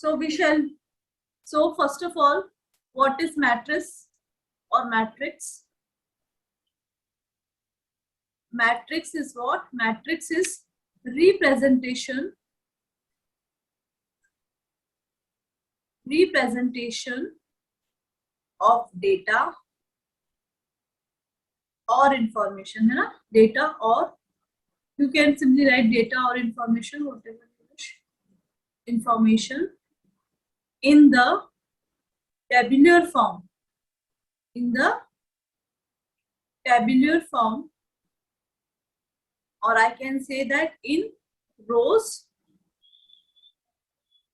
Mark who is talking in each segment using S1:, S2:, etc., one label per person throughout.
S1: So we shall. So first of all, what is matrix or matrix? Matrix is what? Matrix is representation of data or information, है ना? Data or you can simply write data or information, whatever you wish. Information in the tabular form. In the tabular form, or I can say that in rows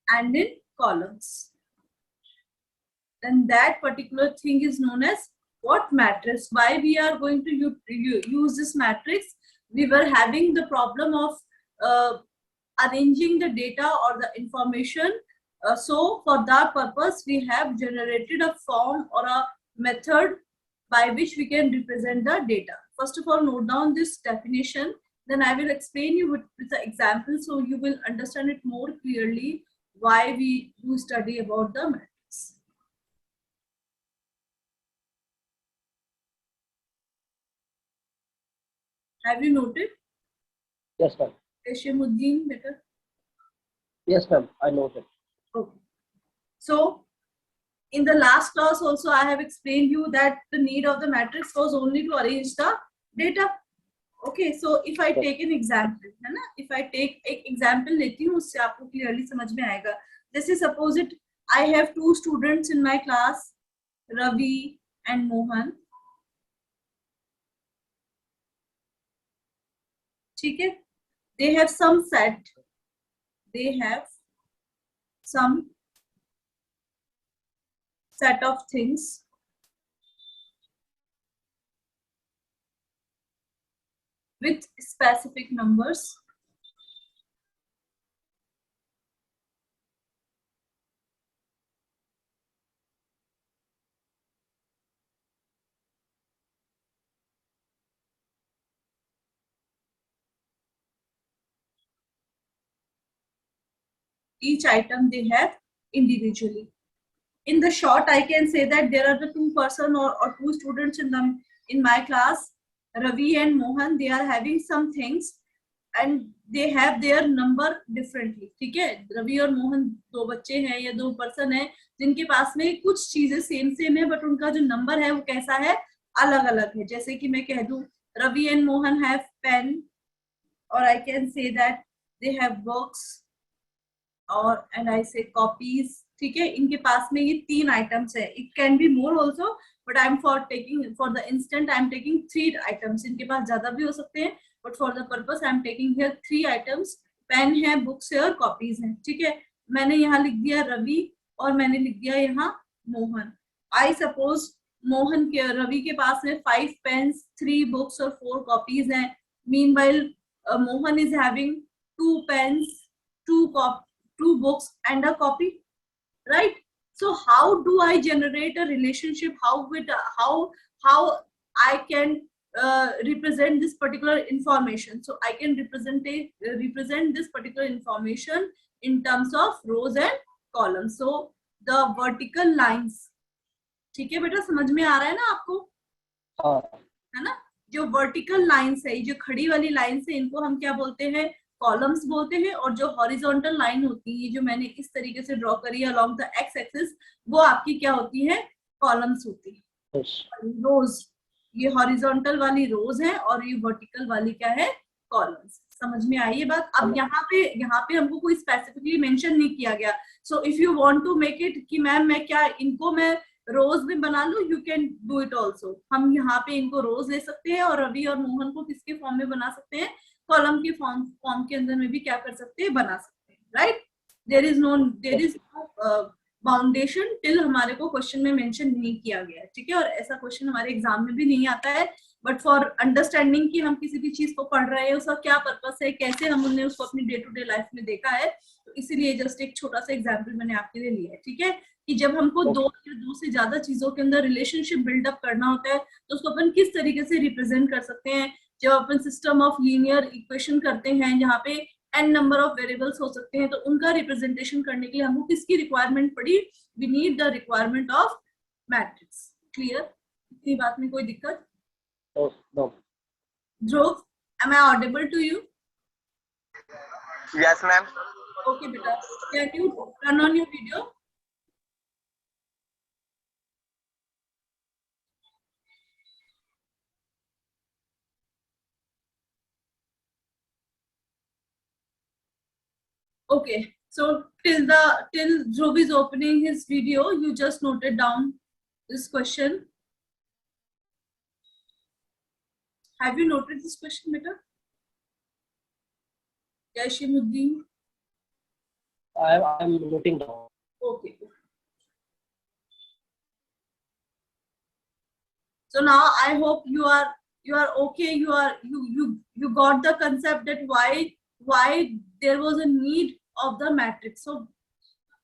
S1: and in columns. Then that particular thing is known as what? Matrix. Why we are going to use this matrix? We were having the problem of arranging the data or the information. So for that purpose, we have generated a form or a method by which we can represent the data. First of all, note down this definition. Then I will explain you with the example, so you will understand it more clearly why we do study about the matrix. Have you noted?
S2: Yes, ma'am.
S1: Ashimuddin, better?
S2: Yes, ma'am. I noted.
S1: Okay. So, in the last class also, I have explained you that the need of the matrix was only to arrange the data. Okay, so if I take an example, है ना? If I take एक example लेती हूँ, उससे आपको clearly समझ में आएगा. जैसे suppose it, I have two students in my class, Ravi and Mohan. ठीक है? They have some set. They have some set of things with specific numbers. Each item they have individually. In the short, I can say that there are the two person or two students in my class, Ravi and Mohan. They are having some things and they have their number differently. ठीक है? रवि और मोहन दो बच्चे हैं या दो person हैं जिनके पास में कुछ चीजें सेम है, बट उनका जो नंबर है वो कैसा है? अलग अलग है. जैसे कि मैं कह दूं, Ravi and Mohan have pen, और I can say that they have books, और एंड आई से कॉपीज. ठीक है? इनके पास में ये तीन आइटम्स है. It can be more also, but I am for the instant I am taking 3 items. इनके पास ज्यादा भी हो सकते हैं, but for the purpose I am taking here 3 items. Pen है, बुक्स है और कॉपीज है. ठीक है? मैंने यहाँ लिख दिया रवि और मैंने लिख दिया यहाँ मोहन. आई सपोज रवि के पास में 5 पेन्स, 3 बुक्स और 4 कॉपीज हैं. Meanwhile Mohan is having 2 pens, 2 books and a copy, right? So how do I generate a relationship? How I can represent this particular information? So I can represent this particular information in terms of rows and columns. So the vertical lines, ठीक है बेटा, समझ में आ रहा है ना आपको? है ना? जो वर्टिकल लाइन्स है, जो खड़ी वाली लाइन्स है, इनको हम क्या बोलते हैं? कॉलम्स बोलते हैं. और जो हॉरिजॉन्टल लाइन होती है, जो मैंने इस तरीके से ड्रॉ करी है अलोंग द एक्स एक्सिस, वो आपकी क्या होती है? कॉलम्स होती है. रोज, ये हॉरिजॉन्टल वाली रोज है और ये वर्टिकल वाली क्या है? कॉलम्स. समझ में आई ये बात? अब यहाँ पे हमको कोई स्पेसिफिकली मेंशन नहीं किया गया. So if you want to make it कि मैम मैं क्या इनको मैं रोज में बना लूं, you can do it also. हम यहाँ पे इनको रोज ले सकते हैं और रवि और मोहन को किसके फॉर्म में बना सकते हैं? कॉलम के फॉर्म के अंदर में भी क्या कर सकते हैं? बना सकते हैं. Right? There is no boundation till हमारे को क्वेश्चन में मेंशन नहीं किया गया है. ठीक है? और ऐसा क्वेश्चन हमारे एग्जाम में भी नहीं आता है, बट फॉर अंडरस्टैंडिंग कि हम किसी भी चीज को पढ़ रहे हैं, उसका क्या पर्पस है, कैसे हमने उसको अपनी डे टू डे लाइफ में देखा है, तो इसीलिए जस्ट एक छोटा सा एग्जाम्पल मैंने आपके लिए लिया है. ठीक है? कि जब हमको दो से ज्यादा चीजों के अंदर रिलेशनशिप बिल्डअप करना होता है, तो उसको अपन किस तरीके से रिप्रेजेंट कर सकते हैं. जब अपन सिस्टम ऑफ लीनियर इक्वेशन करते हैं, जहाँ पे एन नंबर ऑफ वेरिएबल्स हो सकते हैं, तो उनका रिप्रेजेंटेशन करने के लिए हमको किसकी रिक्वायरमेंट पड़ी? We need the requirement of matrix. Clear? इतनी बात में कोई दिक्कत?
S2: No, no.
S1: Dhruv, am I audible to you?
S3: Yes, ma'am.
S1: Okay, beta. Can you turn on your video? Okay. So till Dhruv is opening his video, you just noted down this question. Have you noted this question, beta? Yashimuddin.
S2: I'm noting down.
S1: Okay. So now I hope you are okay. You got the concept that why there was a need of the matrix. So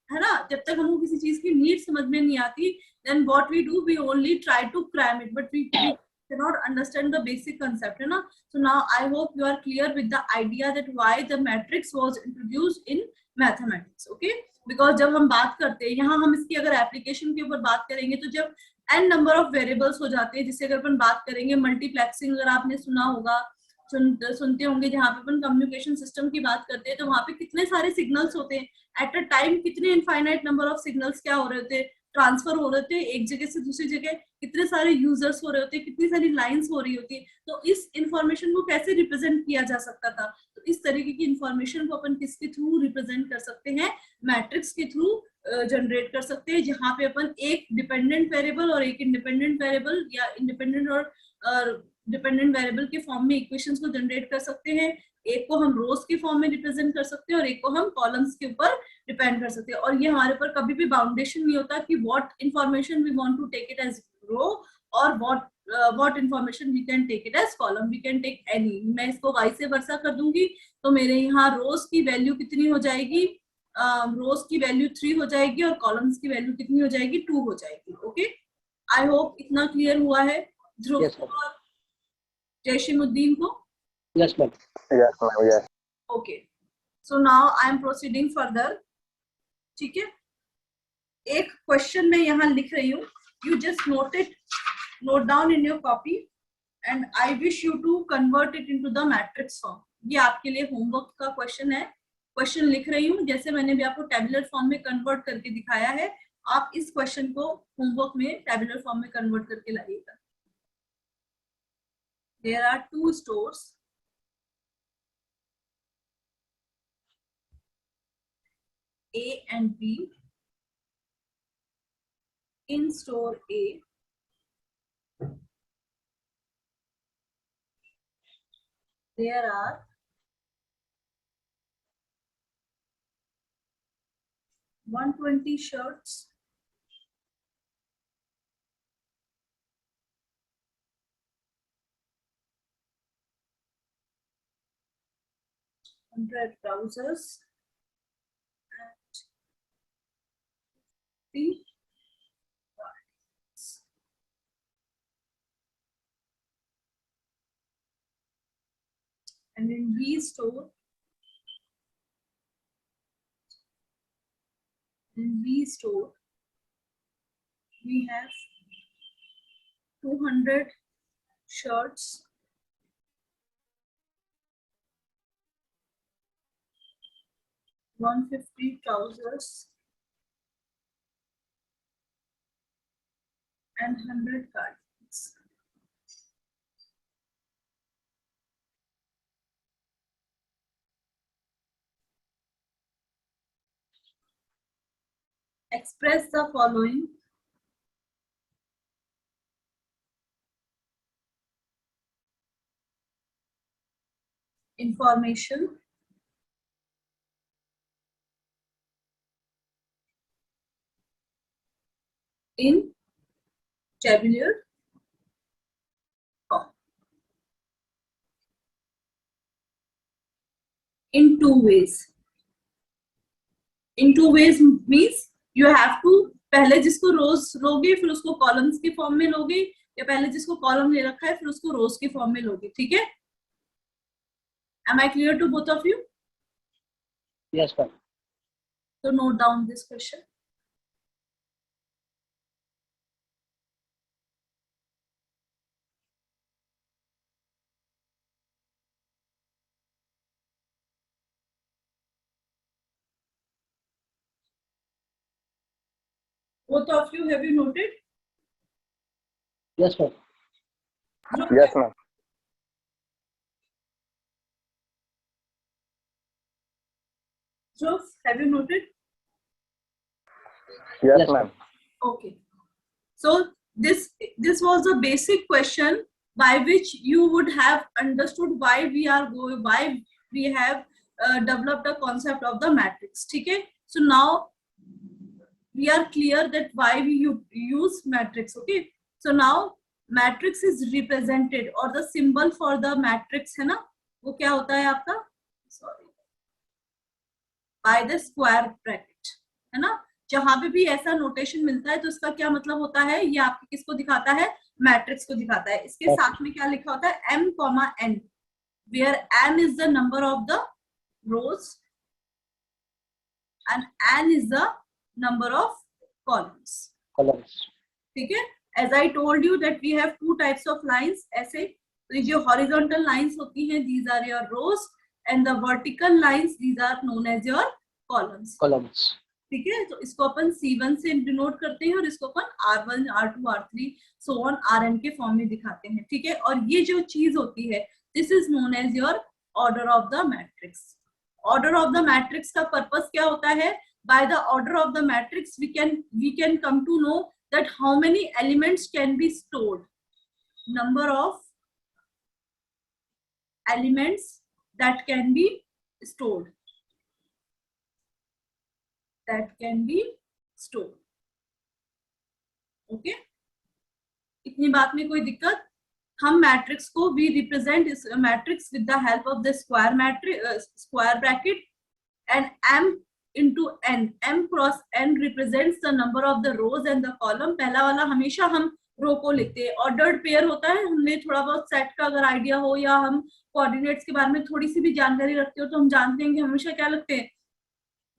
S1: है ना, जब तक हमको किसी चीज की need समझ में नहीं आती, then what we do, we only try to cram it, but we cannot understand the basic concept, है ना. So now I hope you are clear with the idea that why the matrix was introduced in mathematics. Okay, because जब हम बात करते हैं, यहाँ हम इसकी अगर एप्लीकेशन के ऊपर बात करेंगे, तो जब n नंबर ऑफ वेरिएबल्स हो जाते हैं, जिससे अगर अपन बात करेंगे मल्टीप्लेक्सिंग, अगर आपने सुना होगा, सुनते होंगे, जहाँ पे अपन कम्युनिकेशन सिस्टम की बात करते हैं, तो वहां पे कितने सारे सिग्नल्स होते हैं एट अ टाइम, कितने इनफाइनाइट नंबर ऑफ सिग्नल्स क्या हो रहे होते हैं, ट्रांसफर हो रहे थे एक जगह से दूसरी जगह, कितने सारे यूजर्स हो रहे होते, कितनी सारी लाइंस हो रही होती है. तो इस इंफॉर्मेशन को कैसे रिप्रेजेंट किया जा सकता था? तो इस तरीके की इंफॉर्मेशन को अपन किसके थ्रू रिप्रेजेंट कर सकते हैं? मैट्रिक्स के थ्रू जनरेट कर सकते हैं, जहां पे अपन एक डिपेंडेंट वेरिएबल और एक इंडिपेंडेंट वेरिएबल या इंडिपेंडेंट और डिपेंडेंट वेरिएबल के फॉर्म में इक्वेशंस को जनरेट कर सकते हैं. एक को हम रोज के फॉर्म में रिप्रेजेंट कर सकते हैं और एक को हम कॉलम्स के ऊपर डिपेंड कर सकते हैं. और ये हमारे ऊपर कभी भी बाउंडेशन नहीं होता कि what information we want to take it as row और what information we can take it as column. We can take any. मैं इसको y से वर्सा कर दूंगी, तो मेरे यहाँ रोज की वैल्यू कितनी हो जाएगी? रोज की वैल्यू 3 हो जाएगी और कॉलम्स की वैल्यू कितनी हो जाएगी? 2 हो जाएगी. ओके, आई होप इतना क्लियर हुआ है ध्रुव
S2: Yes,
S1: को और जैशिमुद्दीन को.
S2: Yes, ma'am.
S3: Yes, ma'am. Yes.
S1: Okay, so now I am proceeding further. ठीक है, एक क्वेश्चन मैं यहाँ लिख रही हूँ. You just note down in your copy and I wish you to convert it into the matrix form. ये आपके लिए होमवर्क का क्वेश्चन है. क्वेश्चन लिख रही हूँ, जैसे मैंने भी आपको टेबुलर फॉर्म में कन्वर्ट करके दिखाया है, आप इस क्वेश्चन को होमवर्क में टेबुलर फॉर्म में कन्वर्ट करके लाइएगा. There are 2 stores. A and B. In store A, there are 120 shirts, 100 trousers, and 50 garments. And in B store, we have 200 shirts, 150 trousers, and 100 cardigans. Express the following information in tabular form in 2 ways. In 2 ways means you have to, पहले जिसको रोज लोगे फिर उसको columns के form में लोगे, या पहले जिसको कॉलम ले रखा है फिर उसको रोज के फॉर्म में लोगे. ठीक है? Am I clear to both of you?
S2: Yes, ma'am.
S1: So note down this question. Both of you, have you noted?
S2: Yes, ma'am.
S3: Yes, ma'am.
S1: Dhruv, have you noted?
S3: Yes,
S2: Yes,
S3: ma'am.
S1: Okay. So this was a basic question by which you would have understood why we have developed a concept of the matrix. Okay. So now we are clear that why we use matrix. Okay. So now matrix is represented, or the symbol for the matrix है ना, वो क्या होता है आपका? Sorry. By the square bracket, है ना? जहां पे भी ऐसा नोटेशन मिलता है तो इसका क्या मतलब होता है? ये आपको किसको दिखाता है? मैट्रिक्स को दिखाता है. इसके साथ में क्या लिखा होता है? m, n, where m is the number of the rows and n is the number of columns.
S2: Columns.
S1: ठीक है? As I told you that we have two types of lines. ऐसे तो ये जो horizontal lines होती हैं, these are your rows, and the vertical lines, these are known as your columns.
S2: Columns.
S1: ठीक है? तो इसको अपन C1 से डिनोट करते हैं और इसको अपन R1, R2, R3 so on Rn के फॉर्म में दिखाते हैं. ठीक है? और ये जो चीज होती है, this is known as your order of the matrix. Order of the matrix का पर्पस क्या होता है? By the order of the matrix, we can come to know that how many elements can be stored. Number of elements that can be stored. That can be stored. Okay? इतनी बात में कोई दिक्कत? हम matrix को we represent this matrix with the help of the square matrix, square bracket, and m into n. m cross n represents the number of the rows and the column. पहला वाला हमेशा हम रो को लिखते हैं. ऑर्डर्ड पेयर होता है. हमने थोड़ा बहुत सेट का अगर आइडिया हो या हम कोऑर्डिनेट्स के बारे में थोड़ी सी भी जानकारी रखते हो तो हम जानते हैं कि हमेशा क्या लिखते हैं?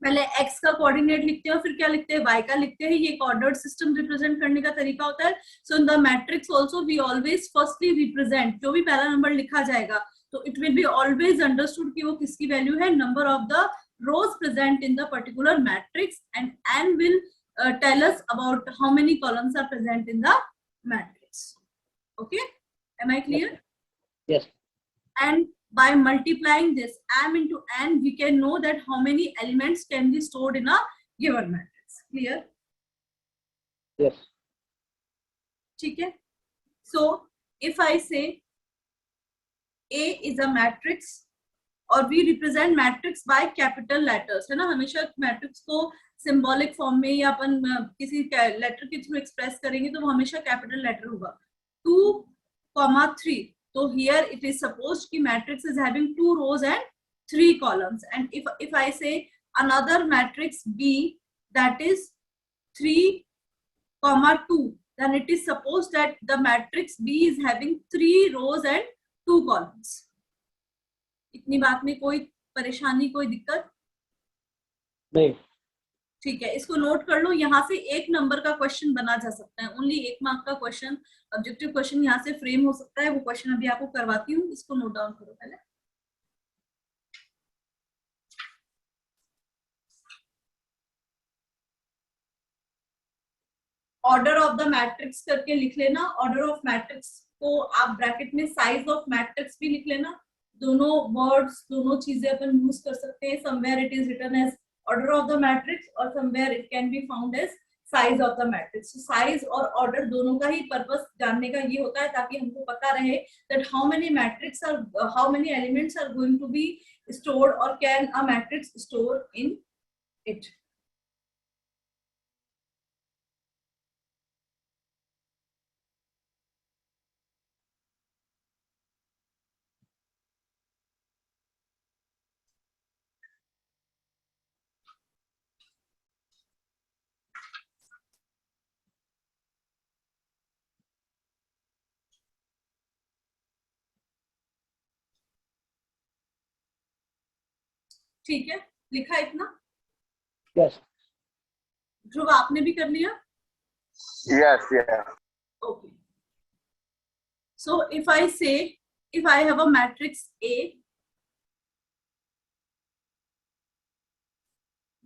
S1: पहले x का कोऑर्डिनेट लिखते हैं और फिर क्या लिखते हैं? y का लिखते हैं. ये एक ऑर्डर्ड सिस्टम रिप्रेजेंट करने का तरीका होता है. So in the matrix also we always firstly represent, जो भी पहला नंबर लिखा जाएगा तो it will be always understood कि वो किसकी वैल्यू है? Number of the rows present in the particular matrix, and n will tell us about how many columns are present in the matrix. Okay, am I clear?
S2: Yes.
S1: And by multiplying this m into n, we can know that how many elements can be stored in a given matrix. Clear?
S2: Yes.
S1: ठीक है? So if I say A is a matrix, और we represent matrix by capital letters, है ना? हमेशा matrix को symbolic form में या अपन किसी लेटर के थ्रू एक्सप्रेस करेंगे तो वो हमेशा कैपिटल लेटर होगा. 2, 3. तो हियर इट इज सपोज्ड कि matrix is having 2 rows and 3 columns. And if I say another matrix B that is 3, 2, then it is supposed that the matrix B is having 3 rows and 2 columns. इतनी बात में कोई परेशानी, कोई दिक्कत
S2: नहीं.
S1: ठीक है? इसको नोट कर लो. यहाँ से एक नंबर का क्वेश्चन बना जा सकता है. ओनली 1 मार्क का क्वेश्चन, ऑब्जेक्टिव क्वेश्चन यहाँ से फ्रेम हो सकता है. वो क्वेश्चन अभी आपको करवाती हूँ. इसको नोट डाउन करो पहले. ऑर्डर ऑफ द मैट्रिक्स करके लिख लेना. ऑर्डर ऑफ मैट्रिक्स को आप ब्रैकेट में साइज ऑफ मैट्रिक्स भी लिख लेना. दोनों वर्ड्स, दोनों चीजें अपन यूज कर सकते हैं. Somewhere it is written as order of the matrix और somewhere it can be found as size of the matrix. Size और ऑर्डर दोनों का ही पर्पस जानने का ये होता है ताकि हमको पता रहे that how many matrix are, how many elements are going to be stored और can a matrix store in it. ठीक है? लिखा इतना?
S2: Yes.
S1: ध्रुव आपने भी कर लिया?
S3: Yes, yeah.
S1: Okay. So if I say, if I have a matrix A,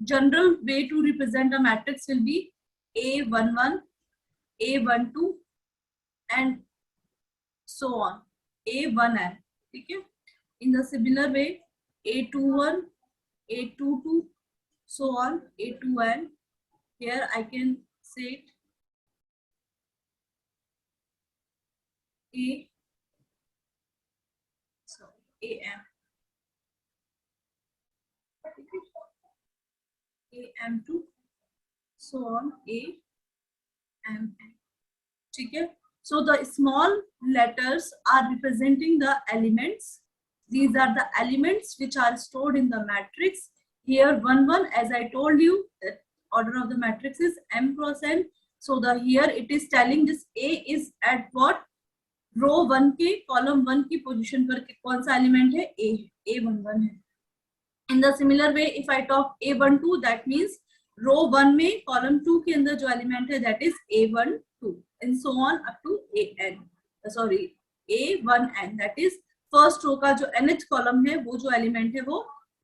S1: general way to represent a matrix will be A11, A12 and so on, A1n. Okay. In the similar way, A21, A22, so on, A2n. Here I can say it AM. AM2, so on, AMN. Okay. So the small letters are representing the elements. These are the elements which are stored in the matrix. Here 1 1, as I told you, the order of the matrix is m cross n. So the here it is telling this A is at what? रो 1 के column 1 की position पर कौन सा element है? A है, A11 है. In the similar way, if I talk A12, that means रो 1 में column 2 के अंदर जो एलिमेंट है that is A12 and so on up to AN. Sorry, A1n, that is first row का जो nth कॉलम है वो जो एलिमेंट है वो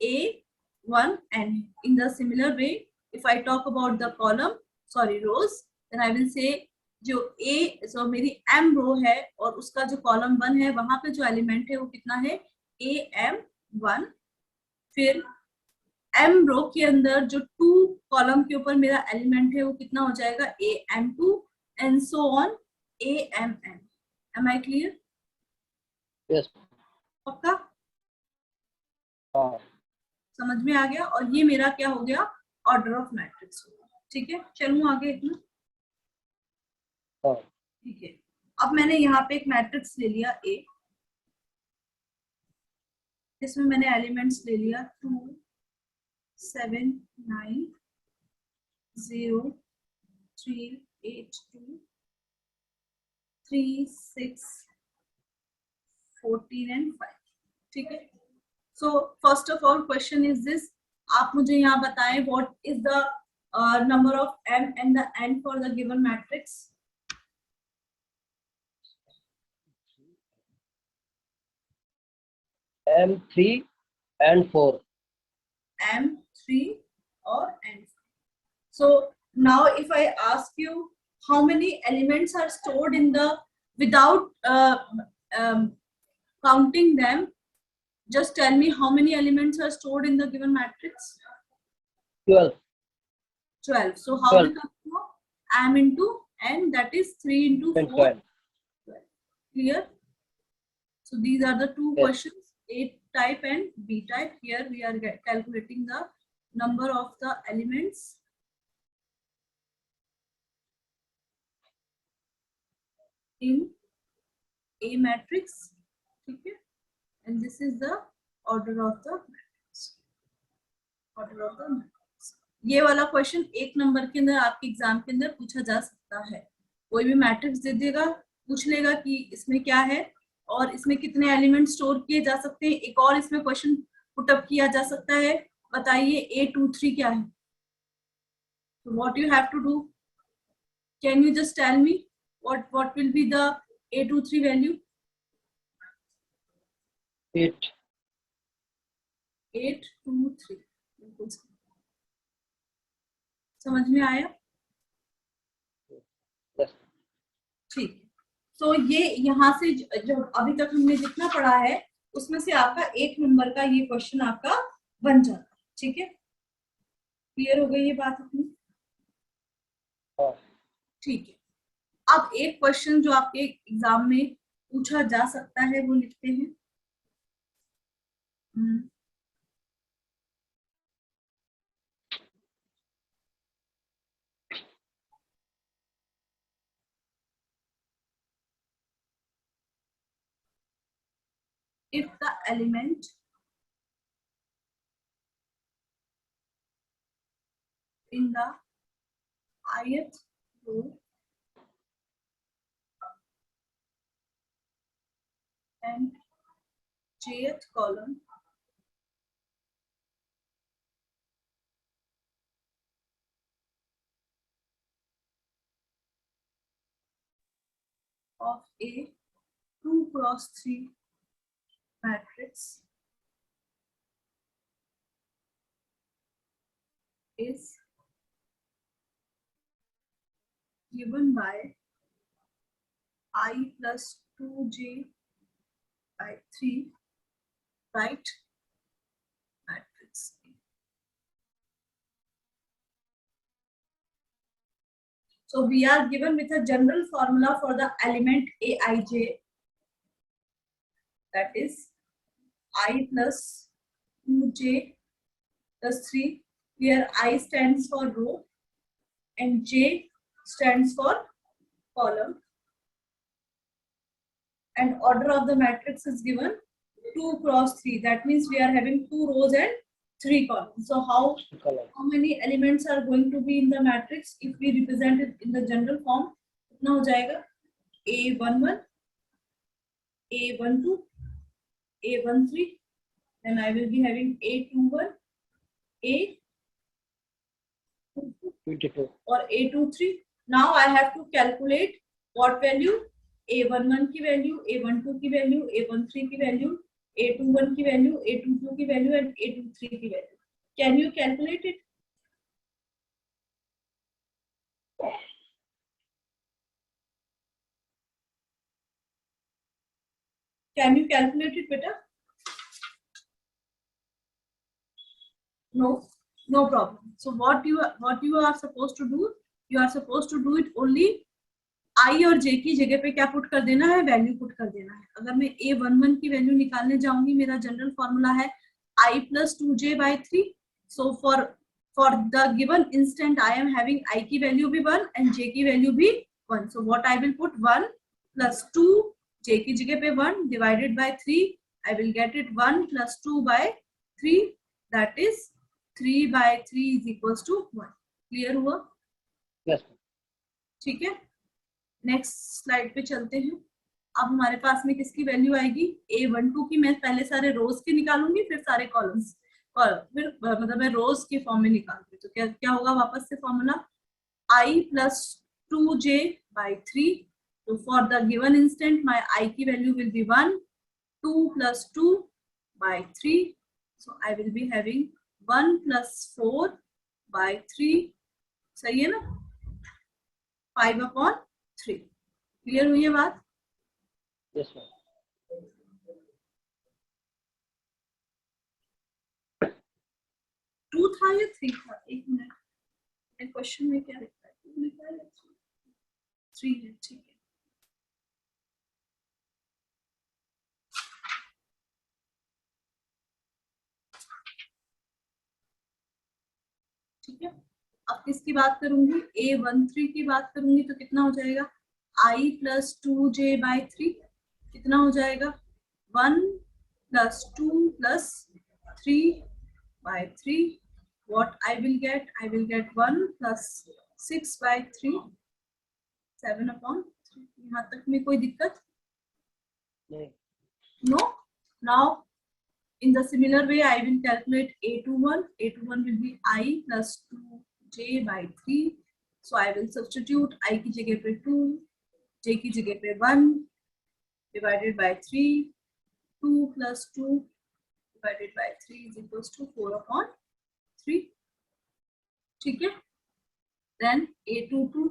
S1: A1n. In the similar way, if I talk about the column, sorry rows, then I will say जो मेरी m रो है और उसका जो कॉलम 1 है वहां पे जो एलिमेंट है वो कितना है? AM1. फिर m रो के अंदर जो 2 कॉलम के ऊपर मेरा एलिमेंट है वो कितना हो जाएगा? AM2 and so on AMN. Am I clear?
S2: Yes.
S1: पक्का समझ में आ गया? और ये मेरा क्या हो गया? ऑर्डर ऑफ मैट्रिक्स हो गया. ठीक है, चलूं आगे इतना. ठीक है, अब मैंने यहाँ पे एक मैट्रिक्स ले लिया A, इसमें मैंने एलिमेंट्स ले लिया 2 7 9 0 3 8 2 3 6 14 एंड 5. ठीक है. So first of all question is this, आप मुझे यहाँ बताएं what is the number of m and the n for the given matrix.
S2: M3 and 4.
S1: M3 or N4. So now if I ask you how many elements are stored in the, without counting them, just tell me how many elements are stored in the given matrix?
S2: 12.
S1: 12. So how
S2: 12.
S1: we come to know? M into N, that is 3 into 4.
S2: 12.
S1: Clear? So these are the two
S2: Yes.
S1: questions, A type and B type. Here we are calculating the number of the elements in A matrix. Okay, and this is the order of the matrix. Order of the matrix. ये वाला question एक number के अंदर आपके exam के अंदर पूछा जा सकता है. कोई भी मैट्रिक्स दे देगा, पूछ लेगा कि इसमें क्या है और इसमें कितने एलिमेंट स्टोर किए जा सकते हैं. एक और इसमें क्वेश्चन पुटअप किया जा सकता है, बताइए A23 क्या है. What you have to do, can you just tell me what will be the A23 value?
S2: 8.
S1: 823. बिल्कुल सही. समझ में आया?
S2: Yes.
S1: ठीक. तो ये यहाँ से जो अभी तक हमने जितना पढ़ा है उसमें से आपका एक नंबर का ये क्वेश्चन आपका बन जाता है. ठीक है, क्लियर हो गई ये बात अपनी? ठीक है. अब एक क्वेश्चन जो आपके एग्जाम में पूछा जा सकता है वो लिखते हैं. If the element in the ith row and 'th column of a 2x3 matrix is given by I plus 2j by 3, right? Matrix A. So we are given with a general formula for the element Aij, that is I plus 2j plus 3, where I stands for row and j stands for column, and order of the matrix is given 2 cross 3. That means we are having 2 rows and 3 columns. So how many elements are going to be in the matrix if we represent it in the general form? कितना हो जाएगा? A11, A12, A13, then I will be having A21, A22 or A23. Now I have to calculate what value? A11 की value, A12 की value, A13 की value, A21 की value, A22 की value and A23 की value. Can you calculate it? Can you calculate it, beta? No, no problem. So what you are supposed to do? You are supposed to do it only I और j की जगह पे क्या put कर देना है? Value put कर देना है. अगर मैं A11 की वैल्यू निकालने जाऊंगी, मेरा जनरल फॉर्मूला है I plus 2j by 3. So for the given instant I am having I की वैल्यू भी 1 and j की वैल्यू भी 1. So what I will put 1 plus 2, j की जगह पे 1 divided by 3. I will get it 1 plus 2 by 3. That is 3 by 3 is equals to 1. Clear हुआ?
S2: Yes.
S1: ठीक है. नेक्स्ट स्लाइड पे चलते हैं. अब हमारे पास में किसकी वैल्यू आएगी? A12 की. मैं पहले सारे रोज के निकालूंगी, फिर सारे कॉलम्स, फिर मतलब मैं रोज के फॉर्म में निकालूंगी. तो क्या होगा वापस से formula? I plus 2j by 3. तो for the given instant my I की value will be 1. 2 plus 2 by 3. So I will be having 1 plus 4 by 3. सही है ना? 5/3. क्लियर हुई है बात?
S2: Yes, ma'am.
S1: 2 था या 3 था? एक मिनट, क्वेश्चन में क्या लिखा है? 2 लिखा है या 3 है? ठीक है. ठीक है. अब किसकी बात करूंगी? A13 की बात करूंगी तो कितना हो जाएगा? I plus 2j by 3. कितना हो जाएगा? 1 plus 2 plus 3 by 3. What I will get? I will get 1 plus 6 by 3. 7/3. यहाँ तक में कोई दिक्कत?
S2: नहीं.
S1: No. Now in the similar way I will calculate A21. A21 will be I plus 2j by 3. So I will substitute I की जगह पे 2, j की जगह पे 1 divided by 3. 2 plus 2 divided by 3 is equals to 4/3. ठीक है. Then A22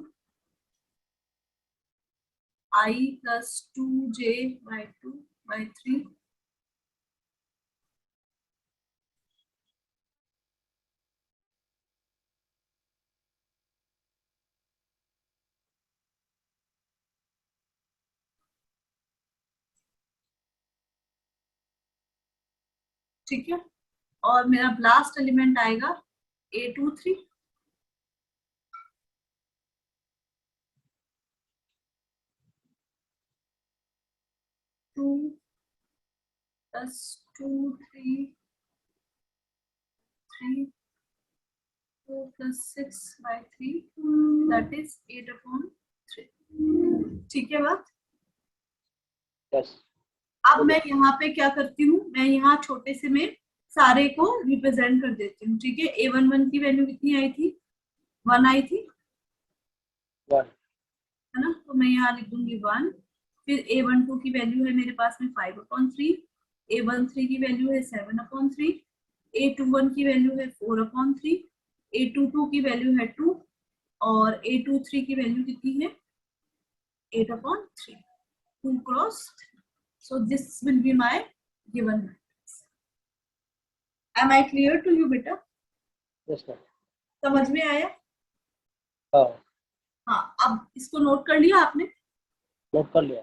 S1: I plus 2j by 2 by 3. ठीक है. और मेरा लास्ट एलिमेंट आएगा A23. Two plus 2, 3, 3, 2 plus 6 by 3. That is 8/3. ठीक है बात?
S2: Yes.
S1: अब मैं यहाँ पे क्या करती हूँ? मैं यहाँ छोटे से में सारे को रिप्रेजेंट कर देती हूँ. ठीक है. A11 की वैल्यू कितनी आई थी? 1 आई थी,
S2: 1.
S1: है ना? तो मैं यहाँ लिख दूंगी 1. फिर A12 की वैल्यू है मेरे पास में 5/3, A13 की वैल्यू है 7/3, A21 की वैल्यू है 4/3, A22 की वैल्यू है 2 और A23 की वैल्यू कितनी है 8/3, 2 cross 3. So this will be my given matrix. Am I clear to you बेटा?
S2: Yes, ma'am.
S1: समझ में आया?
S2: हाँ,
S1: हाँ, अब इसको नोट कर लिया आपने?
S2: नोट कर लिया।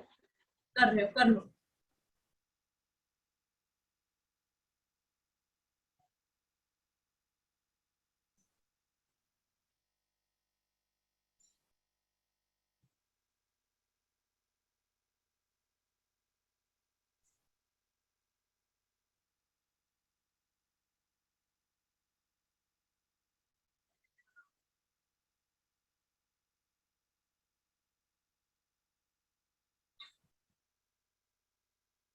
S1: कर रहे हो, कर लो।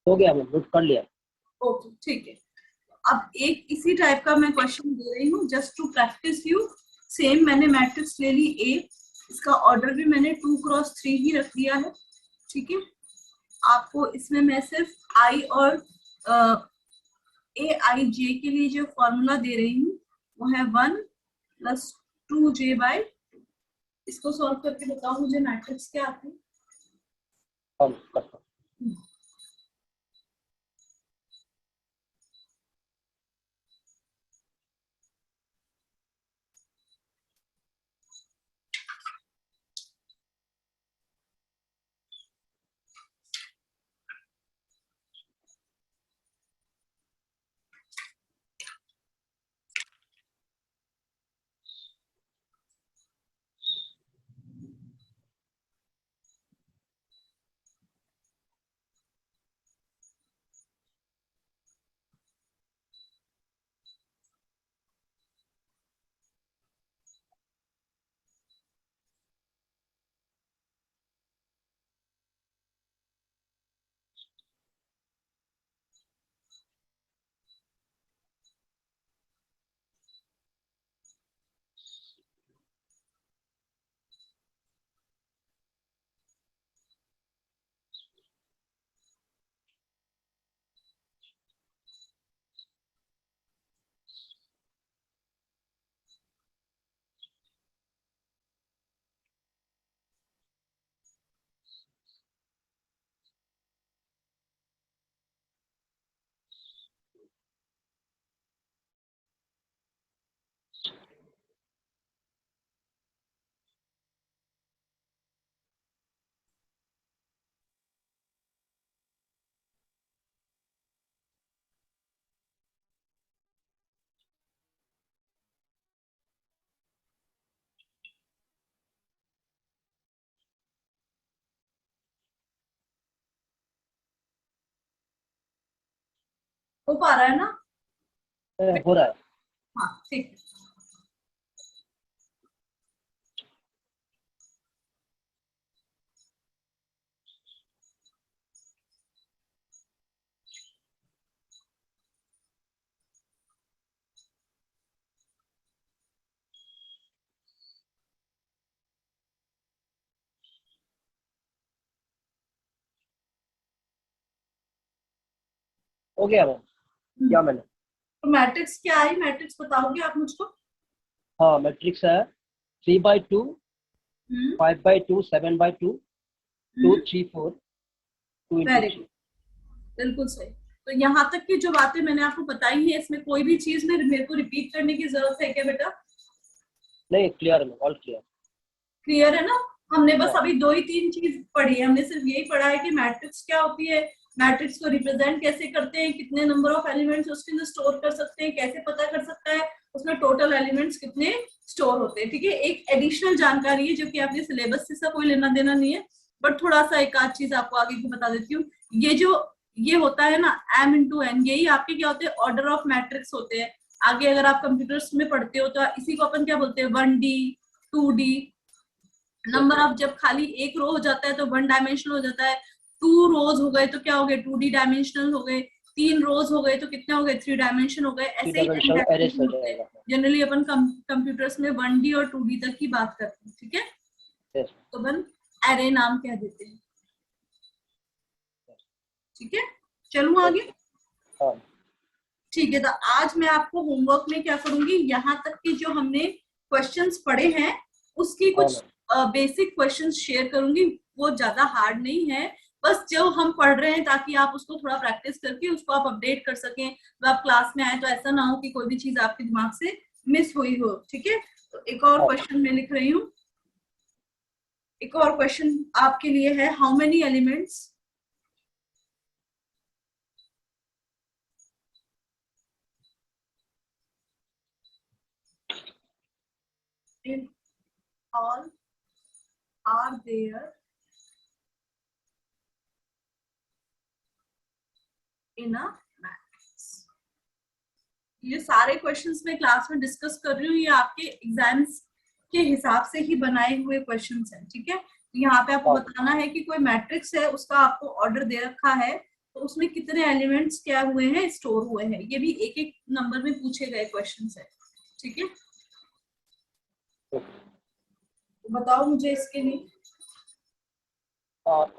S2: हो गया मैम, नोट कर लिया।
S1: ओके, ठीक है। अब एक इसी टाइप का मैं क्वेश्चन दे रही हूँ just to practice you. Same मैंने मैट्रिक्स ले ली ए, इसका ऑर्डर भी मैंने 2x3 ही रख दिया है, ठीक है। आपको इसमें मैं सिर्फ आई और AIJ के लिए जो फॉर्मूला दे रही हूँ वो है 1 + 2j/2। इसको सॉल्व करके बताओ मुझे मैट्रिक्स क्या आती है।
S2: हाँ, करता हूँ।
S1: हो पा रहा है ना?
S2: हो रहा है।
S1: हाँ, ठीक है।
S2: हो गया मैम, क्या मैंने।
S1: तो मैट्रिक्स क्या आई, मैट्रिक्स बताओगे आप मुझको?
S2: हाँ, मैट्रिक्स है 3/2, 5/2, 7/2, 2, 3, 4, 2 into
S1: वेरी
S2: 3।
S1: गुड, बिल्कुल सही। तो यहाँ तक की जो बातें मैंने आपको बताई है, इसमें कोई भी चीज में मेरे को रिपीट करने की जरूरत है क्या बेटा?
S2: नहीं, क्लियर है, ऑल क्लियर।
S1: क्लियर है ना? हमने बस
S2: हाँ।
S1: अभी 2 ही 3 चीज पढ़ी है। हमने सिर्फ यही पढ़ा है कि मैट्रिक्स क्या होती है, मैट्रिक्स को रिप्रेजेंट कैसे करते हैं, कितने नंबर ऑफ एलिमेंट्स उसके अंदर स्टोर कर सकते हैं, कैसे पता कर सकता है उसमें टोटल एलिमेंट्स कितने स्टोर होते हैं, ठीक है। एक एडिशनल जानकारी है जो कि आपके सिलेबस से इसका कोई लेना देना नहीं है, बट थोड़ा सा एक आध चीज आपको आगे की बता देती हूँ। ये होता है ना m/n, यही आपके क्या होते हैं, ऑर्डर ऑफ मैट्रिक्स होते हैं। आगे अगर आप कंप्यूटर्स में पढ़ते हो तो इसी को अपन क्या बोलते हैं, 1D 2D। नंबर ऑफ जब खाली एक रो हो जाता है तो 1 डायमेंशनल हो जाता है, 2 रोज हो गए तो क्या हो गए, 2D डायमेंशनल हो गए, 3 रोज हो गए तो कितने हो गए, 3 डायमेंशन हो गए। ऐसे ही n
S2: डायमेंशनल एरेस
S1: डायमेंशन
S2: हो
S1: होते हैं।
S2: जाएगा।
S1: जनरली अपन कंप्यूटर्स में 1D और 2D तक की बात करते हैं, ठीक है।
S2: यस।
S1: तो अपन एरे नाम कह देते हैं। ठीक है, चलूं आगे।
S2: हाँ
S1: ठीक है, तो आज मैं आपको होमवर्क में क्या करूंगी, यहाँ तक के जो हमने क्वेश्चंस पढ़े हैं उसकी
S2: हाँ
S1: कुछ बेसिक क्वेश्चंस शेयर करूंगी। वो ज्यादा हार्ड नहीं है, बस जो हम पढ़ रहे हैं ताकि आप उसको थोड़ा प्रैक्टिस करके उसको आप अपडेट कर सकें, तो आप क्लास में आए तो ऐसा ना हो कि कोई भी चीज आपके दिमाग से मिस हुई हो। ठीक है, तो एक और क्वेश्चन मैं लिख रही हूँ। एक और क्वेश्चन आपके लिए है, how many elements in all are there in a matrix? ये सारे क्वेश्चंस मैं क्लास में डिस्कस कर रही हूँ, ये आपके एग्जाम्स के हिसाब से ही बनाए हुए क्वेश्चंस हैं। ठीक है, यहाँ पे आपको बताना है कि कोई मैट्रिक्स है, उसका आपको ऑर्डर दे रखा है, तो उसमें कितने एलिमेंट्स क्या हुए हैं, स्टोर हुए हैं। ये भी एक एक नंबर में पूछे गए क्वेश्चंस है। ठीक है, तो बताओ मुझे इसके लिए।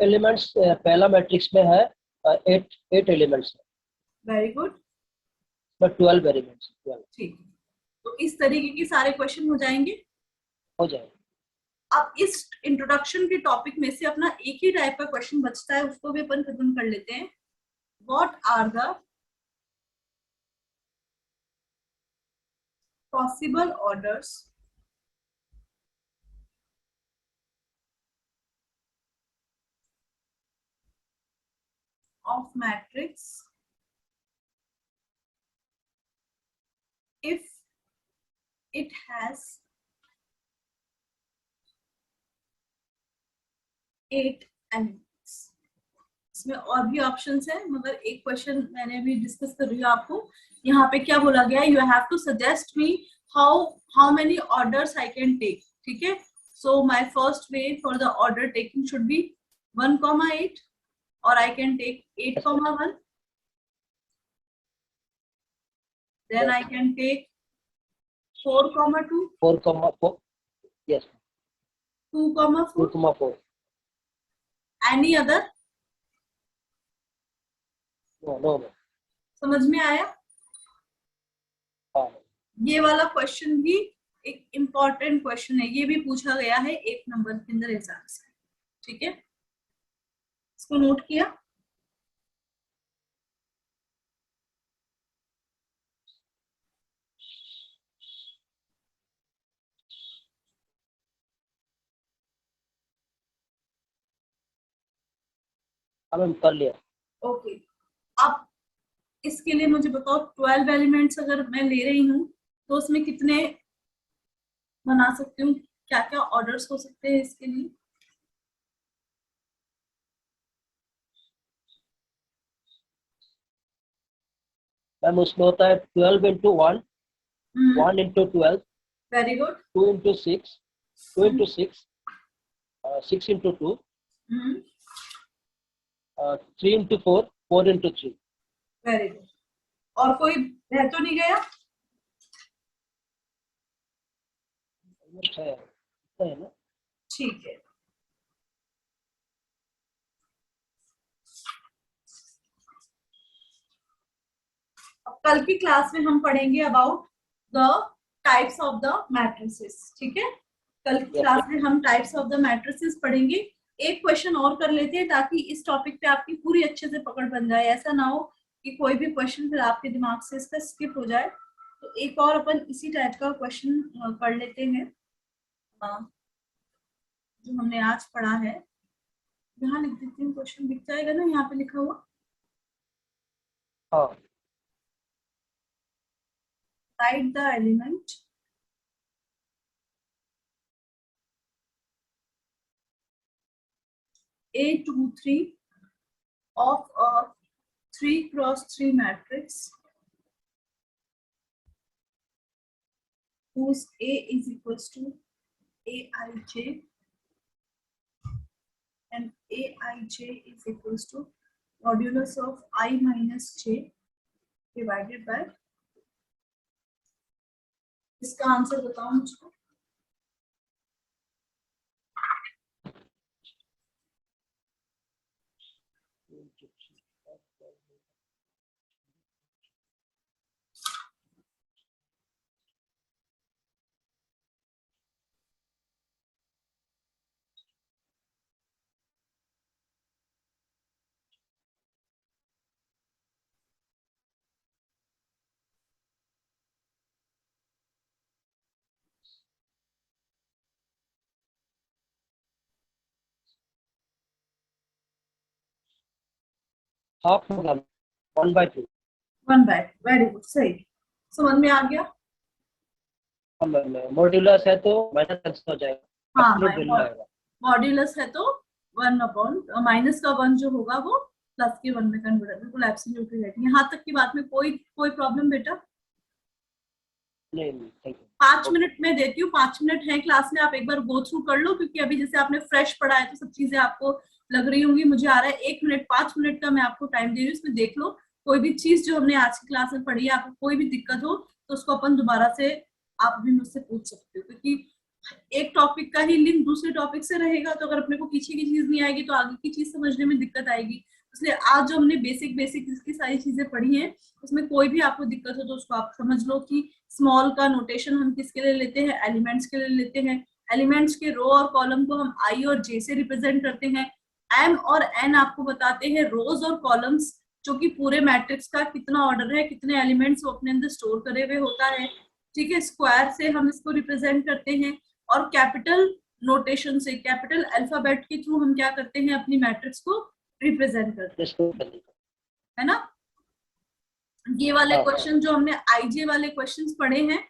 S2: एलिमेंट्स पहला मैट्रिक्स में है 8 एलिमेंट्स है,
S1: वेरी गुड,
S2: 12 एलिमेंट्स 12
S1: ठीक है, तो इस तरीके के सारे क्वेश्चन हो जाएंगे।
S2: हो जाएगा।
S1: अब इस इंट्रोडक्शन के टॉपिक में से अपना एक ही टाइप का क्वेश्चन बचता है, उसको भी अपन खत्म कर लेते हैं। What are the possible orders of matrix if it has 8 elements? इसमें और भी ऑप्शंस है, मगर एक क्वेश्चन मैंने अभी डिस्कस कर रही हूँ आपको। यहाँ पे क्या बोला गया है, you have to suggest me how many orders I can take. ठीक है, so my first way for the order taking should be 1,8 or I can take 8,1. Then I can take 4,2,
S2: 4,4 yes
S1: 2,4.
S2: 2,4
S1: Any other?
S2: no
S1: समझ में आया?
S2: हाँ
S1: ये वाला question भी एक इम्पॉर्टेंट क्वेश्चन है, ये भी पूछा गया है 1 नंबर के अंदर एग्जाम से। ठीक है, इसको नोट किया।
S2: मैम कर लिया।
S1: ओके, अब इसके लिए मुझे बताओ, 12 एलिमेंट्स अगर मैं ले रही हूँ तो उसमें कितने बना सकती हूँ, क्या क्या ऑर्डर्स हो सकते हैं इसके लिए?
S2: मैम उसमें होता है 12 into 1 1 into 12
S1: very good,
S2: 2 into 6 2 into 6 6 into 2 3 into 4 4 into 3
S1: very good. और कोई रह तो नहीं गया?
S2: है ना।
S1: ठीक है, अब कल की क्लास में हम पढ़ेंगे about the types of the matrices. ठीक है, कल की क्लास में हम टाइप्स ऑफ द मैट्रिसेस पढ़ेंगे। एक क्वेश्चन और कर लेते हैं ताकि इस टॉपिक पे आपकी पूरी अच्छे से पकड़ बन जाए, ऐसा ना हो कि कोई भी क्वेश्चन फिर आपके दिमाग से इसका स्किप हो जाए। तो एक और अपन इसी टाइप का क्वेश्चन पढ़ लेते हैं जो हमने आज पढ़ा है। यहाँ लिख देती हूँ, क्वेश्चन दिख जाएगा ना यहाँ पे लिखा हुआ।
S2: हाँ
S1: Write the element A23 of a 3x3 matrix whose A is equals to Aij and Aij is equals to modulus of I minus j divided by, इसका आंसर बताओ मुझको।
S2: हाफ होगा 1/2।
S1: 1/2, वेरी गुड, सही, समझ में आ गया।
S2: मॉड्यूलस है तो -x हो जाएगा,
S1: हाँ,
S2: एब्सोल्यूट वैल्यू आएगा।
S1: मॉड्यूलस है तो 1 अपॉन माइनस का 1 जो होगा वो प्लस के 1 में कन्वर्ट है, बिल्कुल एब्सोल्युटली राइट। यहाँ तक की बात में कोई प्रॉब्लम बेटा?
S2: नहीं, थैंक यू।
S1: 5 मिनट में देती हूँ, 5 मिनट है क्लास में, आप एक बार गो थ्रू कर लो, क्योंकि अभी जैसे आपने फ्रेश पढ़ा है तो सब चीजें आपको लग रही होंगी। मुझे आ रहा है 1 मिनट, 5 मिनट का मैं आपको टाइम दे रही हूँ, इसमें देख लो कोई भी चीज जो हमने आज की क्लास में पढ़ी है, आपको कोई भी दिक्कत हो तो उसको अपन दोबारा से आप भी मुझसे पूछ सकते हो, क्योंकि एक टॉपिक का ही लिंक दूसरे टॉपिक से रहेगा, तो अगर अपने को पीछे की चीज नहीं आएगी तो आगे की चीज समझने में दिक्कत आएगी। इसलिए आज जो हमने बेसिक इसकी सारी चीजें पढ़ी हैं, उसमें कोई भी आपको दिक्कत हो तो उसको आप समझ लो कि स्मॉल का नोटेशन हम किसके लिए लेते हैं, एलिमेंट्स के लिए लेते हैं। एलिमेंट्स के रो और कॉलम को हम आई और जे से रिप्रेजेंट करते हैं। एम और एन आपको बताते हैं रोज और कॉलम्स, जो कि पूरे मैट्रिक्स का कितना ऑर्डर है, कितने एलिमेंट्स वो अपने अंदर स्टोर करे हुए होता है। ठीक है, स्क्वायर से हम इसको रिप्रेजेंट करते हैं, और कैपिटल नोटेशन से, कैपिटल अल्फाबेट के थ्रू हम क्या करते हैं, अपनी मैट्रिक्स को रिप्रेजेंट करते हैं, है ना। ये वाले क्वेश्चन जो हमने आईजे वाले क्वेश्चंस पढ़े हैं,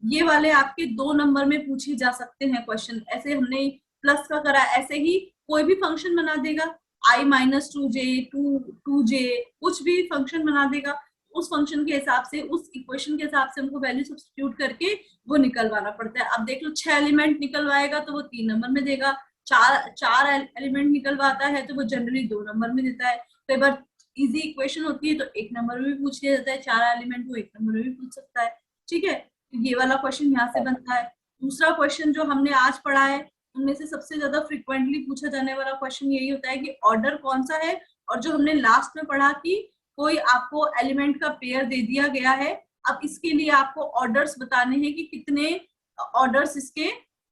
S1: ये वाले आपके 2 नंबर में पूछे जा सकते हैं क्वेश्चन। ऐसे हमने प्लस का करा, ऐसे ही कोई भी फंक्शन बना देगा, i-2j 2j, कुछ भी फंक्शन बना देगा, उस फंक्शन के हिसाब से, उस इक्वेशन के हिसाब से हमको वैल्यू सब्स्टिट्यूट करके वो निकलवाना पड़ता है। अब देख लो 6 एलिमेंट निकलवाएगा तो वो 3 नंबर में देगा, 4 एलिमेंट निकलवाता है तो वो जनरली 2 नंबर में देता है। कई बार इजी इक्वेशन होती है तो 1 नंबर में भी पूछ लिया जाता है, 4 एलिमेंट वो 1 नंबर में भी पूछ सकता है। ठीक है, ये वाला क्वेश्चन यहाँ से बनता है। दूसरा क्वेश्चन जो हमने आज पढ़ा है, उनमें से सबसे ज्यादा फ्रिक्वेंटली पूछा जाने वाला क्वेश्चन यही होता है कि ऑर्डर कौन सा है। और जो हमने लास्ट में पढ़ा कि कोई आपको एलिमेंट का पेयर दे दिया गया है, अब इसके लिए आपको ऑर्डर्स बताने हैं कि कितने ऑर्डर्स इसके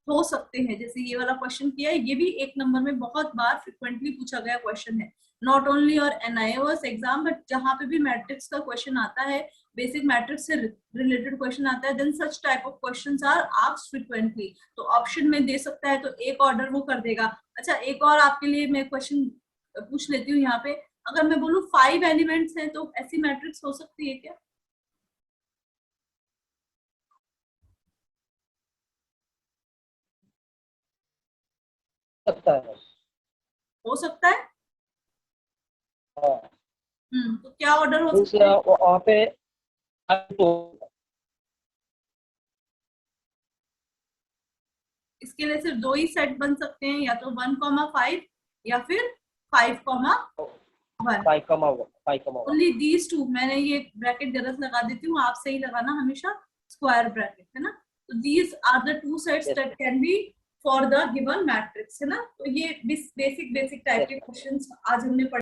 S1: हो सकते हैं। जैसे ये वाला क्वेश्चन किया है, ये भी 1 नंबर में बहुत बार फ्रिक्वेंटली पूछा गया क्वेश्चन है, नॉट ओनली और NIOS एग्जाम, बट जहां पे भी मैट्रिक्स का क्वेश्चन आता है, बेसिक मैट्रिक्स से रिलेटेड क्वेश्चन आता है, then such type of questions are asked frequently. तो ऑप्शन में दे सकता है तो एक ऑर्डर वो कर देगा। अच्छा, एक और आपके लिए मैं क्वेश्चन पूछ लेती हूँ यहाँ पे, अगर मैं बोलूँ 5 एलिमेंट्स हैं तो ऐसी मैट्रिक्स हो सकती है क्या?
S2: सकता है।
S1: हो सकता है।
S2: हाँ,
S1: तो क्या ऑर्डर हो सकता है?
S2: वहाँ पे
S1: इसके लिए सिर्फ 2 ही सेट बन सकते हैं, या तो 1,5 या फिर 5,1।
S2: 5,1
S1: ओनली दीज 2। मैंने ये ब्रैकेट गलत लगा देती हूँ, आप सही लगाना हमेशा, स्क्वायर ब्रैकेट, है ना। तो these are the 2 sets that can be for the given matrix, है ना। तो ये बेसिक टाइप के क्वेश्चंस आज हमने